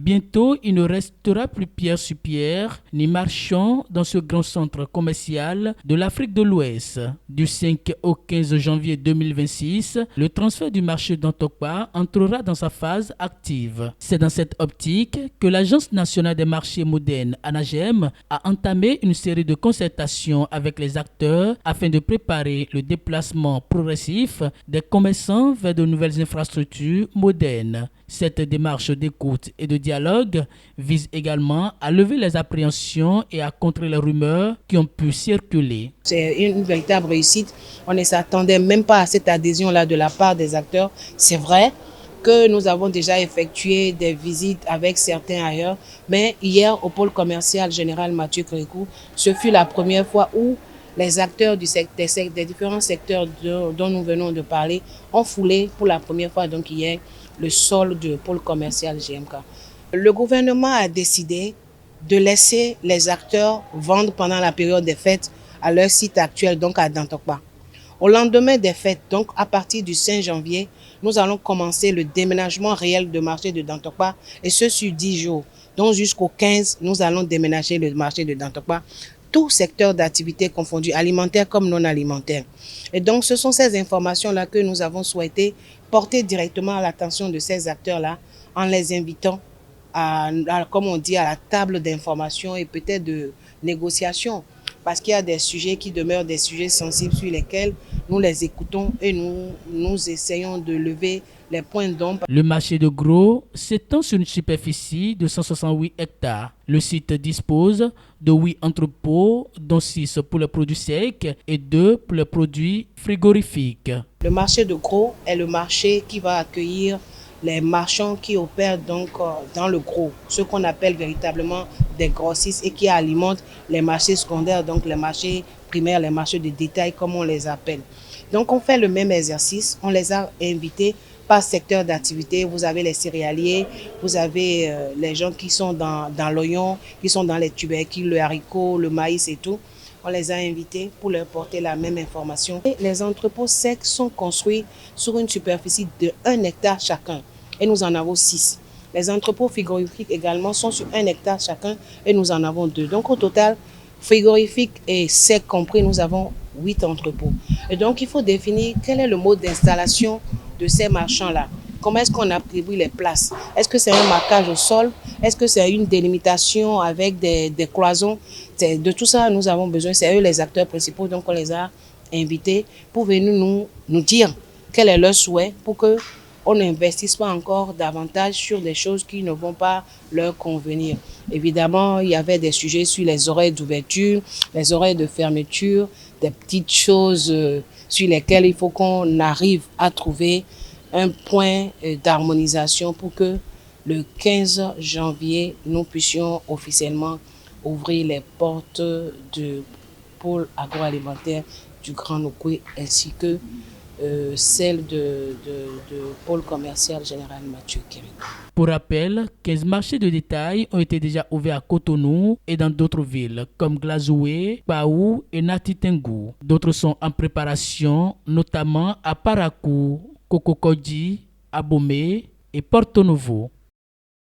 Bientôt, il ne restera plus pierre sur pierre, ni marchand dans ce grand centre commercial de l'Afrique de l'Ouest. Du 5 au 15 janvier 2026, le transfert du marché d'Antokpa entrera dans sa phase active. C'est dans cette optique que l'Agence nationale des marchés modernes, ANAGEM, a entamé une série de concertations avec les acteurs afin de préparer le déplacement progressif des commerçants vers de nouvelles infrastructures modernes. Cette démarche d'écoute et de dialogue vise également à lever les appréhensions et à contrer les rumeurs qui ont pu circuler. C'est une véritable réussite. On ne s'attendait même pas à cette adhésion-là de la part des acteurs. C'est vrai que nous avons déjà effectué des visites avec certains ailleurs, mais hier au pôle commercial général Mathieu Crécou, ce fut la première fois où les acteurs des différents secteurs dont nous venons de parler ont foulé pour la première fois, donc hier, le sol du pôle commercial GMK. Le gouvernement a décidé de laisser les acteurs vendre pendant la période des fêtes à leur site actuel, donc à Dantokpa. Au lendemain des fêtes, donc à partir du 5 janvier, nous allons commencer le déménagement réel du marché de Dantokpa, et ce sur 10 jours. Donc jusqu'au 15, nous allons déménager le marché de Dantokpa, tout secteur d'activité confondu, alimentaire comme non alimentaire. Et donc ce sont ces informations-là que nous avons souhaité porter directement à l'attention de ces acteurs-là en les invitant comme on dit, à la table d'information et peut-être de négociation. Parce qu'il y a des sujets qui demeurent des sujets sensibles sur lesquels nous les écoutons et nous essayons de lever les points d'ombre. Le marché de gros s'étend sur une superficie de 168 hectares. Le site dispose de 8 entrepôts, dont 6 pour les produits secs et 2 pour les produits frigorifiques. Le marché de gros est le marché qui va accueillir les marchands qui opèrent donc dans le gros, ce qu'on appelle véritablement des grossistes et qui alimentent les marchés secondaires, donc les marchés primaires, les marchés de détail comme on les appelle. Donc on fait le même exercice, on les a invités par secteur d'activité. Vous avez les céréaliers, vous avez les gens qui sont dans l'oignon, qui sont dans les tubercules, le haricot, le maïs et tout. On les a invités pour leur porter la même information. Et les entrepôts secs sont construits sur une superficie de 1 hectare chacun. Et nous en avons 6. Les entrepôts frigorifiques également sont sur 1 hectare chacun et nous en avons 2. Donc au total, frigorifiques et secs compris, nous avons 8 entrepôts. Et donc il faut définir quel est le mode d'installation de ces marchands-là. Comment est-ce qu'on attribue les places? Est-ce que c'est un marquage au sol? Est-ce que c'est une délimitation avec des cloisons? De tout ça, nous avons besoin. C'est eux les acteurs principaux, donc on les a invités pour venir nous dire quel est leur souhait pour qu'on n'investisse pas encore davantage sur des choses qui ne vont pas leur convenir. Évidemment, il y avait des sujets sur les horaires d'ouverture, les horaires de fermeture, des petites choses sur lesquelles il faut qu'on arrive à trouver un point d'harmonisation pour que le 15 janvier, nous puissions officiellement ouvrir les portes du pôle agroalimentaire du Grand Nokoué ainsi que celle de pôle commercial général Mathieu Kérékou. Pour rappel, 15 marchés de détail ont été déjà ouverts à Cotonou et dans d'autres villes comme Glazoué, Paou et Natitengou. D'autres sont en préparation, notamment à Parakou, Kokokodji, Abomey et Porto Novo.